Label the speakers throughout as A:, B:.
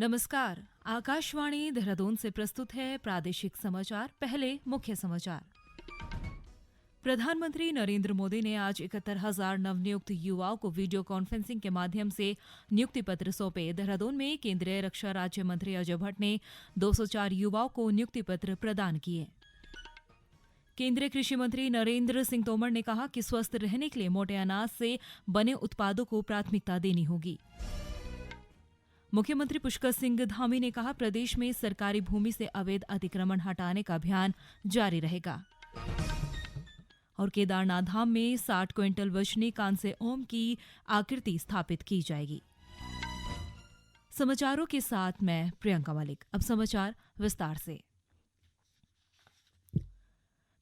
A: नमस्कार। आकाशवाणी देहरादून से प्रस्तुत है प्रादेशिक समाचार। पहले मुख्य समाचार। प्रधानमंत्री नरेंद्र मोदी ने आज 71,000 नवनियुक्त युवाओं को वीडियो कॉन्फ्रेंसिंग के माध्यम से नियुक्ति पत्र सौंपे। देहरादून में केंद्रीय रक्षा राज्य मंत्री अजय भट्ट ने 204 युवाओं को नियुक्ति पत्र प्रदान किए। केंद्रीय कृषि मंत्री नरेंद्र सिंह तोमर ने कहा कि स्वस्थ रहने के लिए मोटे अनाज से बने उत्पादों को प्राथमिकता देनी होगी। मुख्यमंत्री पुष्कर सिंह धामी ने कहा, प्रदेश में सरकारी भूमि से अवैध अतिक्रमण हटाने का अभियान जारी रहेगा। और केदारनाथ धाम में 60 क्विंटल वजनी कांस्य ओम की आकृति स्थापित की जाएगी। समाचारों के साथ मैं प्रियंका मलिक। अब समाचार विस्तार से।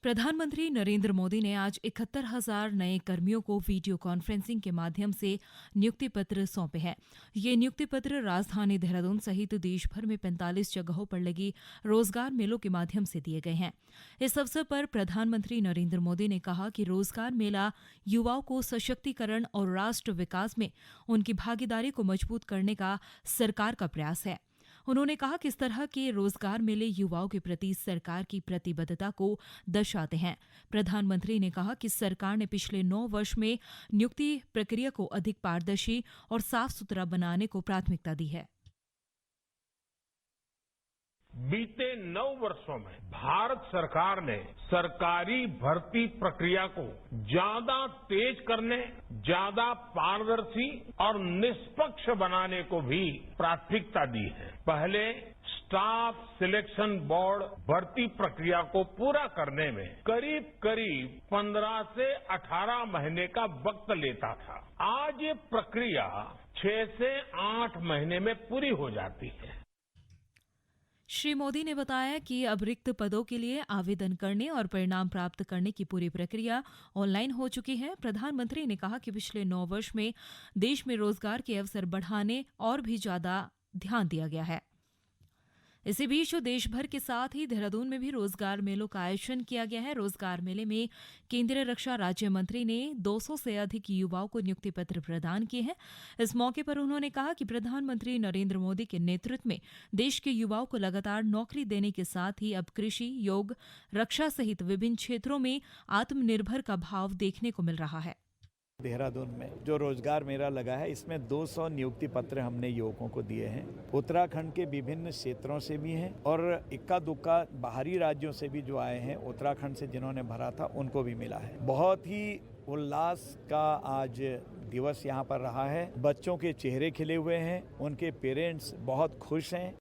A: प्रधानमंत्री नरेंद्र मोदी ने आज 71,000 नए कर्मियों को वीडियो कॉन्फ्रेंसिंग के माध्यम से नियुक्ति पत्र सौंपे हैं। ये नियुक्ति पत्र राजधानी देहरादून सहित देश भर में 45 जगहों पर लगी रोजगार मेलों के माध्यम से दिए गए हैं। इस अवसर पर प्रधानमंत्री नरेंद्र मोदी ने कहा कि रोजगार मेला युवाओं को सशक्तिकरण और राष्ट्र विकास में उनकी भागीदारी को मजबूत करने का सरकार का प्रयास है। उन्होंने कहा कि इस तरह के रोजगार मेले युवाओं के प्रति सरकार की प्रतिबद्धता को दर्शाते हैं। प्रधानमंत्री ने कहा कि सरकार ने पिछले 9 वर्ष में नियुक्ति प्रक्रिया को अधिक पारदर्शी और साफ सुथरा बनाने को प्राथमिकता दी है।
B: बीते 9 वर्षों में भारत सरकार ने सरकारी भर्ती प्रक्रिया को ज्यादा तेज करने, ज्यादा पारदर्शी और निष्पक्ष बनाने को भी प्राथमिकता दी है। पहले स्टाफ सिलेक्शन बोर्ड भर्ती प्रक्रिया को पूरा करने में करीब 15 से 18 महीने का वक्त लेता था। आज ये प्रक्रिया 6 से 8 महीने में पूरी हो जाती है।
A: श्री मोदी ने बताया कि अब रिक्त पदों के लिए आवेदन करने और परिणाम प्राप्त करने की पूरी प्रक्रिया ऑनलाइन हो चुकी है। प्रधानमंत्री ने कहा कि पिछले 9 वर्ष में देश में रोजगार के अवसर बढ़ाने और भी ज्यादा ध्यान दिया गया है। इसी बीच देश भर के साथ ही देहरादून में भी रोजगार मेलों का आयोजन किया गया है। रोजगार मेले में केंद्रीय रक्षा राज्य मंत्री ने 200 से अधिक युवाओं को नियुक्ति पत्र प्रदान किए हैं। इस मौके पर उन्होंने कहा कि प्रधानमंत्री नरेंद्र मोदी के नेतृत्व में देश के युवाओं को लगातार नौकरी देने के साथ ही अब कृषि, योग, रक्षा सहित विभिन्न क्षेत्रों में आत्मनिर्भर का भाव देखने को मिल रहा है।
C: देहरादून में जो रोजगार मेला लगा है, इसमें 200 नियुक्ति पत्र हमने युवकों को दिए हैं। उत्तराखंड के विभिन्न क्षेत्रों से भी हैं और इक्का दुक्का बाहरी राज्यों से भी जो आए हैं, उत्तराखंड से जिन्होंने भरा था उनको भी मिला है। बहुत ही उल्लास का आज दिवस यहाँ पर रहा है। बच्चों के चेहरे खिले हुए हैं, उनके पेरेंट्स बहुत खुश हैं।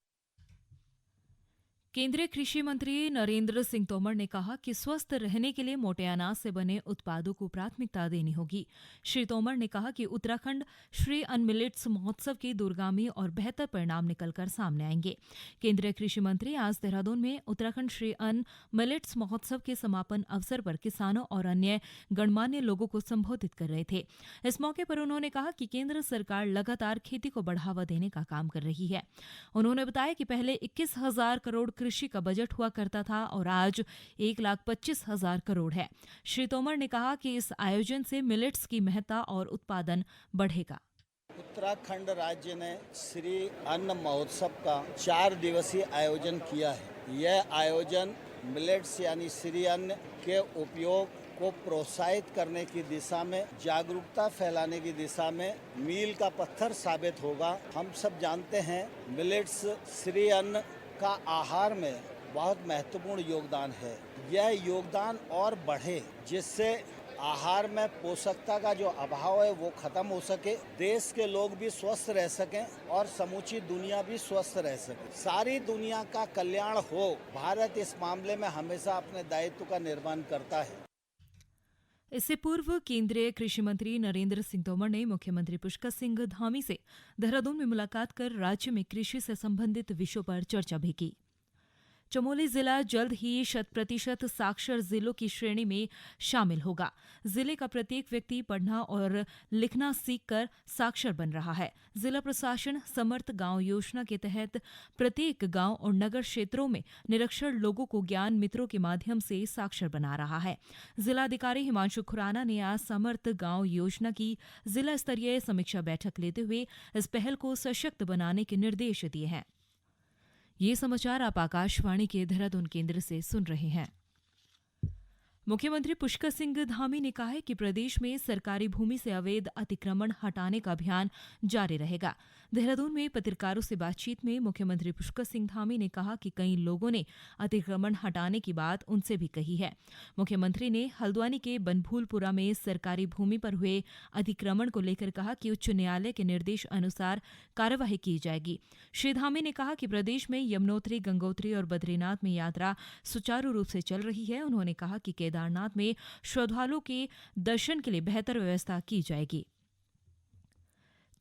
A: केंद्रीय कृषि मंत्री नरेंद्र सिंह तोमर ने कहा कि स्वस्थ रहने के लिए मोटे अनाज से बने उत्पादों को प्राथमिकता देनी होगी। श्री तोमर ने कहा कि उत्तराखंड श्री अन्न मिलेट्स महोत्सव के दूरगामी और बेहतर परिणाम निकलकर सामने आएंगे। केंद्रीय कृषि मंत्री आज देहरादून में उत्तराखंड श्री अन्न मिलेट्स महोत्सव के समापन अवसर पर किसानों और अन्य गणमान्य लोगों को संबोधित कर रहे थे। इस मौके पर उन्होंने कहा कि केंद्र सरकार लगातार खेती को बढ़ावा देने का काम कर रही है। उन्होंने बताया कि पहले 21,000 करोड़ कृषि का बजट हुआ करता था और आज 1,25,000 करोड़ है। श्री तोमर ने कहा कि इस आयोजन से मिलेट्स की महत्ता और उत्पादन बढ़ेगा।
D: उत्तराखंड राज्य ने श्री अन्न महोत्सव का 4 दिवसीय आयोजन किया है। यह आयोजन मिलेट्स यानी श्री अन्न के उपयोग को प्रोत्साहित करने की दिशा में, जागरूकता फैलाने की दिशा में मील का पत्थर साबित होगा। हम सब जानते हैं मिलेट्स श्री अन्न का आहार में बहुत महत्वपूर्ण योगदान है। यह योगदान और बढ़े जिससे आहार में पोषकता का जो अभाव है वो खत्म हो सके, देश के लोग भी स्वस्थ रह सकें और समूची दुनिया भी स्वस्थ रह सके। सारी दुनिया का कल्याण हो, भारत इस मामले में हमेशा अपने दायित्व का निर्वहन करता है।
A: इससे पूर्व केंद्रीय कृषि मंत्री नरेंद्र सिंह तोमर ने मुख्यमंत्री पुष्कर सिंह धामी से देहरादून में मुलाकात कर राज्य में कृषि से संबंधित विषयों पर चर्चा भी की। चमोली जिला जल्द ही 100% साक्षर जिलों की श्रेणी में शामिल होगा। जिले का प्रत्येक व्यक्ति पढ़ना और लिखना सीखकर साक्षर बन रहा है। जिला प्रशासन समर्थ गांव योजना के तहत प्रत्येक गांव और नगर क्षेत्रों में निरक्षर लोगों को ज्ञान मित्रों के माध्यम से साक्षर बना रहा है। जिलाधिकारी हिमांशु खुराना ने आज समर्थ गांव योजना की जिला स्तरीय समीक्षा बैठक लेते हुए इस पहल को सशक्त बनाने के निर्देश दिए हैं। ये समाचार आप आकाशवाणी के देहरादून केंद्र से सुन रहे हैं। मुख्यमंत्री पुष्कर सिंह धामी ने कहा है कि प्रदेश में सरकारी भूमि से अवैध अतिक्रमण हटाने का अभियान जारी रहेगा। देहरादून में पत्रकारों से बातचीत में मुख्यमंत्री पुष्कर सिंह धामी ने कहा कि कई लोगों ने अतिक्रमण हटाने की बात उनसे भी कही है। मुख्यमंत्री ने हल्द्वानी के बनभूलपुरा में सरकारी भूमि पर हुए अतिक्रमण को लेकर कहा कि उच्च न्यायालय के निर्देश अनुसार कार्यवाही की जाएगी। श्री धामी ने कहा कि प्रदेश में यमुनोत्री, गंगोत्री और बद्रीनाथ में यात्रा सुचारू रूप से चल रही है। उन्होंने कहा कि केदारनाथ में श्रद्धालुओं के दर्शन के लिए बेहतर व्यवस्था की जाएगी।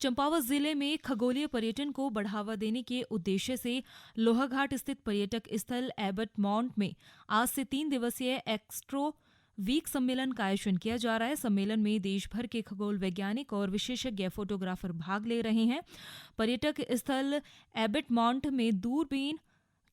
A: चंपावत जिले में खगोलीय पर्यटन को बढ़ावा देने के उद्देश्य से लोहाघाट स्थित पर्यटक स्थल एबट माउंट में आज से 3 दिवसीय एक्स्ट्रो वीक सम्मेलन का आयोजन किया जा रहा है। सम्मेलन में देश भर के खगोल वैज्ञानिक और विशेषज्ञ फोटोग्राफर भाग ले रहे हैं। पर्यटक स्थल एबट माउंट में दूरबीन,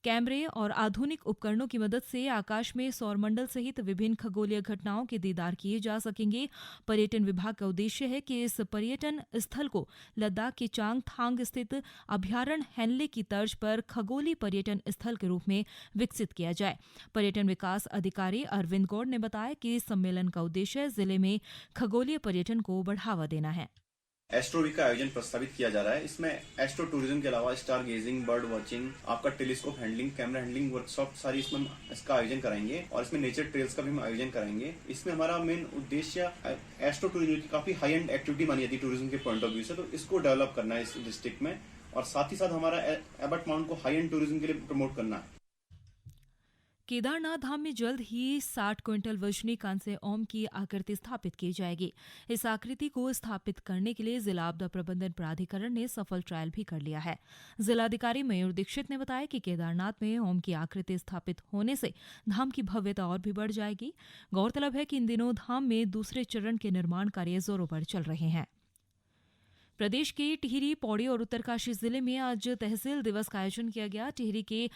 A: कैमरे और आधुनिक उपकरणों की मदद से आकाश में सौरमंडल सहित विभिन्न खगोलीय घटनाओं के दीदार किए जा सकेंगे। पर्यटन विभाग का उद्देश्य है कि इस पर्यटन स्थल को लद्दाख के चांगथांग स्थित अभ्यारण्य हेनले की तर्ज पर खगोलीय पर्यटन स्थल के रूप में विकसित किया जाए। पर्यटन विकास अधिकारी अरविंद गौड़ ने बताया कि सम्मेलन का उद्देश्य जिले में खगोलीय पर्यटन को बढ़ावा देना है।
E: एस्ट्रो वीक का आयोजन प्रस्तावित किया जा रहा है। इसमें एस्ट्रो टूरिज्म के अलावा स्टार गेजिंग, बर्ड वॉचिंग, आपका telescope handling, camera handling workshop सारी इसमें इसका आयोजन कराएंगे और इसमें नेचर ट्रेल्स का भी हम आयोजन कराएंगे। इसमें हमारा मेन उद्देश्य एस्ट्रो टूरिज्म की काफी हाई एंड एक्टिविटी मानी जाती है टूरिज्म के पॉइंट ऑफ व्यू से, तो इसको डेवलप करना है इस डिस्ट्रिक्ट में और साथ ही साथ हमारा एबट माउंट को हाई एंड टूरिज्म के लिए प्रमोट करना है।
A: केदारनाथ धाम में जल्द ही 60 क्विंटल वजनी कांस्य ओम की आकृति स्थापित की जाएगी। इस आकृति को स्थापित करने के लिए जिला आपदा प्रबंधन प्राधिकरण ने सफल ट्रायल भी कर लिया है। जिलाधिकारी मयूर दीक्षित ने बताया कि केदारनाथ में ओम की आकृति स्थापित होने से धाम की भव्यता और भी बढ़ जाएगी। गौरतलब है कि इन दिनों धाम में दूसरे चरण के निर्माण कार्य जोरों पर चल रहे हैं। प्रदेश के टिहरी, पौड़ी और उत्तरकाशी जिले में आज तहसील दिवस का आयोजन किया गया। टिहरी के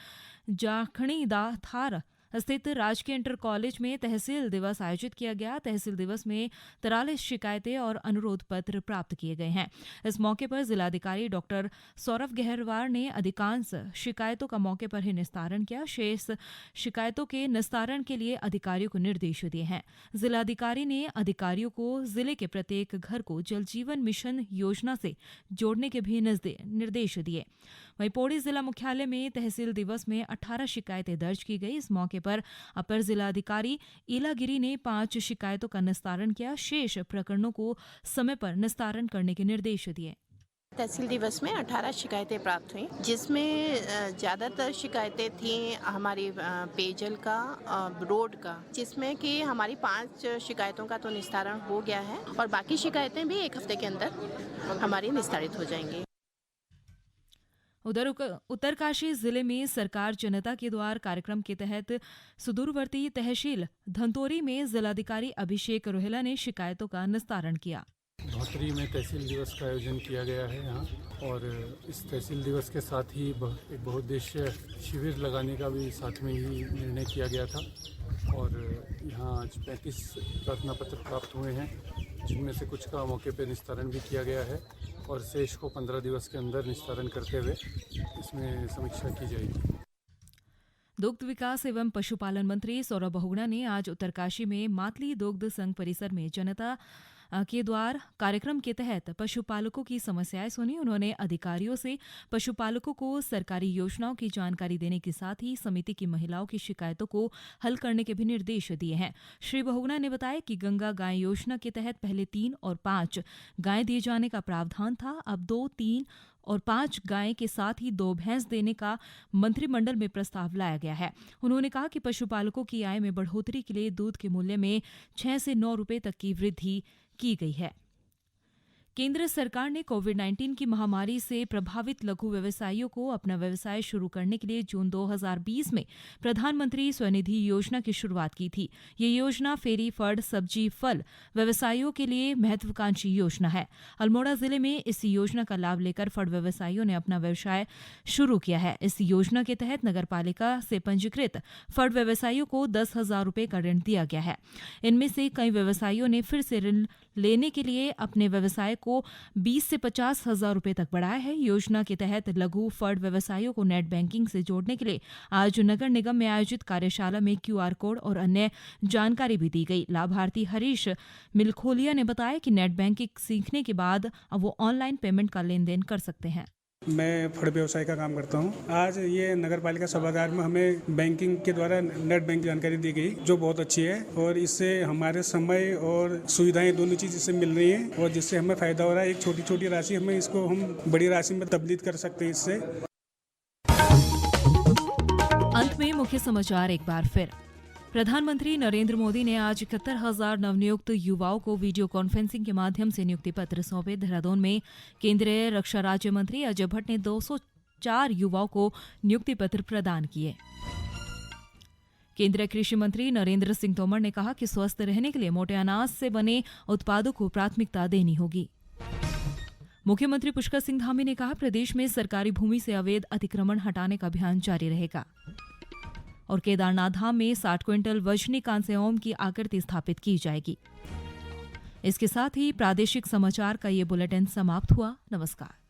A: जाखणी दा थार स्थित राजकीय इंटर कॉलेज में तहसील दिवस आयोजित किया गया। तहसील दिवस में 43 शिकायतें और अनुरोध पत्र प्राप्त किए गए हैं। इस मौके पर जिलाधिकारी डॉक्टर सौरभ गहरवार ने अधिकांश शिकायतों का मौके पर ही निस्तारण किया। शेष शिकायतों के निस्तारण के लिए अधिकारियों को निर्देश दिए हैं। जिलाधिकारी ने अधिकारियों को जिले के प्रत्येक घर को जल जीवन मिशन योजना से जोड़ने के भी निर्देश दिए। वहीं पौड़ी जिला मुख्यालय में तहसील दिवस में 18 शिकायतें दर्ज की गई। इस मौके पर अपर जिलाधिकारी इलागिरी ने 5 शिकायतों का निस्तारण किया। शेष प्रकरणों को समय पर निस्तारण करने के निर्देश दिए।
F: तहसील दिवस में 18 शिकायतें प्राप्त हुई, जिसमें ज़्यादातर शिकायतें थीं हमारी पेयजल का, रोड का, जिसमें कि हमारी 5 शिकायतों का तो निस्तारण हो गया है और बाकी शिकायतें भी 1 हफ्ते के अंदर हमारी निस्तारित हो जाएंगी।
A: उधर उत्तरकाशी जिले में सरकार जनता के द्वार कार्यक्रम के तहत सुदूरवर्ती तहसील धंतोरी में जिलाधिकारी अभिषेक रोहेला ने शिकायतों का निस्तारण किया।
G: धौतरी में तहसील दिवस का आयोजन किया गया है यहाँ, और इस तहसील दिवस के साथ ही एक बहुउद्देश्य शिविर लगाने का भी साथ में ही निर्णय किया गया था। और यहाँ आज 35 प्रार्थना पत्र प्राप्त हुए हैं, जिनमें से कुछ का मौके पर निस्तारण भी किया गया है और शेष को 15 दिवस के अंदर निस्तारण करते हुए इसमें समीक्षा की जाएगी।
A: दुग्ध विकास एवं पशुपालन मंत्री सौरभ बहुगुणा ने आज उत्तरकाशी में मातली दुग्ध संघ परिसर में जनता के द्वार कार्यक्रम के तहत पशुपालकों की समस्याएं सुनी। उन्होंने अधिकारियों से पशुपालकों को सरकारी योजनाओं की जानकारी देने के साथ ही समिति की महिलाओं की शिकायतों को हल करने के भी निर्देश दिए हैं। श्री बहुगुणा ने बताया कि गंगा गाय योजना के तहत पहले 3 और 5 गाय दिए जाने का प्रावधान था। अब 2, 3 और 5 गाय के साथ ही 2 भैंस देने का मंत्रिमंडल में प्रस्ताव लाया गया है। उन्होंने कहा कि पशुपालकों की आय में बढ़ोतरी के लिए दूध के मूल्य में 6 से 9 रुपये तक की वृद्धि की गई है। केंद्र सरकार ने कोविड-19 की महामारी से प्रभावित लघु व्यवसायियों को अपना व्यवसाय शुरू करने के लिए जून 2020 में प्रधानमंत्री स्वनिधि योजना की शुरुआत की थी। ये योजना फेरी, फड़, सब्जी, फल व्यवसायियों के लिए महत्वाकांक्षी योजना है। अल्मोड़ा जिले में इस योजना का लाभ लेकर फड़ व्यवसायियों ने अपना व्यवसाय शुरू किया है। इस योजना के तहत नगरपालिका से पंजीकृत फड़ व्यवसायियों को 10,000 रुपये का ऋण दिया गया है। इनमें से कई व्यवसायियों ने फिर से ऋण लेने के लिए अपने व्यवसाय को 20 से 50,000 रुपये तक बढ़ाया है। योजना के तहत लघु फड़ व्यवसायियों को नेट बैंकिंग से जोड़ने के लिए आज नगर निगम में आयोजित कार्यशाला में QR कोड और अन्य जानकारी भी दी गई। लाभार्थी हरीश मिलखोलिया ने बताया कि नेट बैंकिंग सीखने के बाद अब वो ऑनलाइन पेमेंट का लेन देन कर सकते हैं।
H: मैं फड़ व्यवसाय का काम करता हूं। आज ये नगर पालिका सभागार में हमें बैंकिंग के द्वारा नेट बैंक जानकारी दी गई, जो बहुत अच्छी है और इससे हमारे समय और सुविधाएं दोनों चीज इससे मिल रही हैं और जिससे हमें फायदा हो रहा है। एक छोटी छोटी राशि हमें इसको हम बड़ी राशि में तब्दील कर सकते हैं इससे।
A: अंत में मुख्य समाचार एक बार फिर। प्रधानमंत्री नरेंद्र मोदी ने आज 71,000 नवनियुक्त युवाओं को वीडियो कॉन्फ्रेंसिंग के माध्यम से नियुक्ति पत्र सौंपे। देहरादून में केंद्रीय रक्षा राज्य मंत्री अजय भट्ट ने 204 युवाओं को नियुक्ति पत्र प्रदान किए। केंद्रीय कृषि मंत्री नरेंद्र सिंह तोमर ने कहा कि स्वस्थ रहने के लिए मोटे अनाज से बने उत्पादों को प्राथमिकता देनी होगी। मुख्यमंत्री पुष्कर सिंह धामी ने कहा प्रदेश में सरकारी भूमि से अवैध अतिक्रमण हटाने का अभियान जारी रहेगा। और केदारनाथ धाम में 60 क्विंटल वजनी कांस्य ओम की आकृति स्थापित की जाएगी। इसके साथ ही प्रादेशिक समाचार का ये बुलेटिन समाप्त हुआ। नमस्कार।